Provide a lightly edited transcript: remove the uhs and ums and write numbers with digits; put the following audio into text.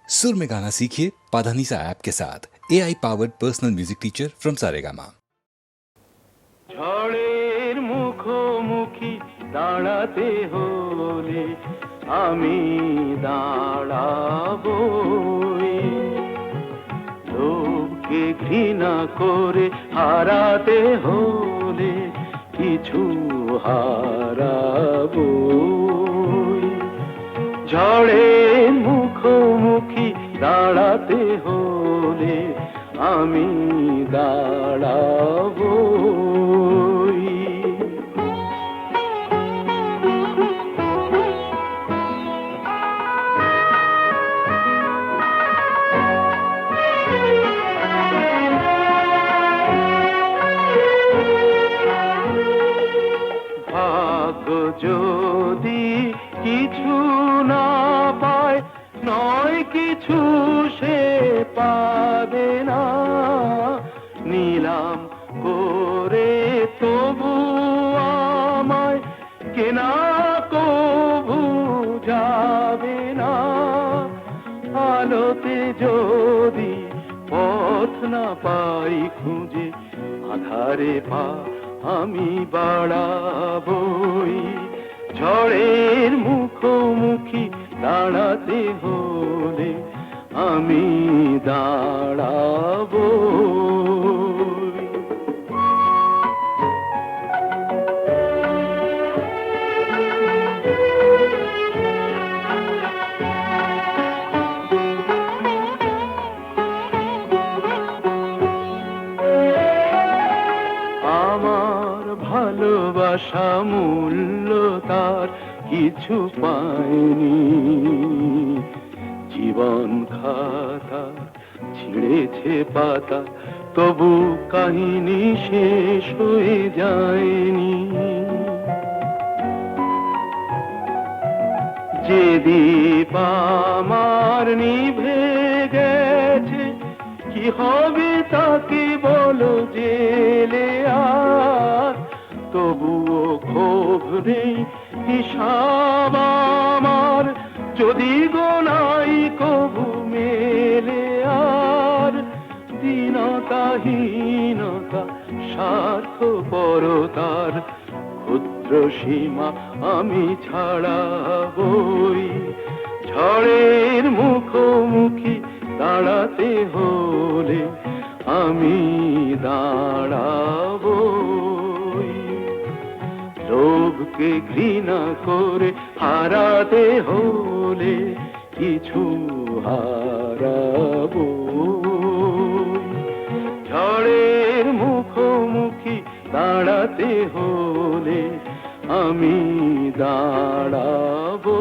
सुर में गाना सीखिए पाधानीसा ऐप के साथ AI powered personal music teacher from Saregama. ঝড়ের মুখোমুখি দাঁড়াতে হলে আমি দাঁড়াবই, লোককে ঘৃণা করে হারাতে হলে কিছু হারাবই। ঝড়ের মুখোমুখি দাঁড়াতে হলে আমি দাঁড়াবই। ভাগ্য যদি কিছু না পায়, নয় কিছু সে পাবে না, নিলাম করে তবু আমায় কেনা কবু যাবে না। আলোতে যদি পথ না পাই খুঁজে, আধারে পা আমি বাড়াবই। ঝড়ের মুখোমুখি দাঁড়াতে হলে আমি দাঁড়াবই। আমার ভালোবাসা মূল্য তার কিছু পায়নি, জীবন খাতা ছিঁড়েছে পাতা, তবু কাহিনী শেষ হয়ে যায়নি। যে দীপ আমার নিভে গেছে, কি হবে তাকে বলো জেলে আর, তবুও ক্ষোভ নেই হিসাব আমার, যদি গোনাই কবু মেলে আর। দীনতাহীনতা স্বার্থপরতার ক্ষুদ্র সীমা আমি ছাড়াবই। ঝড়ের মুখোমুখি দাঁড়াতে হলে আমি দাঁড়াবই। লোভকে ঘৃণা করে হারাতে হলে কিছু হারাবই। ঝড়ের মুখোমুখি দাঁড়াতে হলে আমি দাঁড়াবো।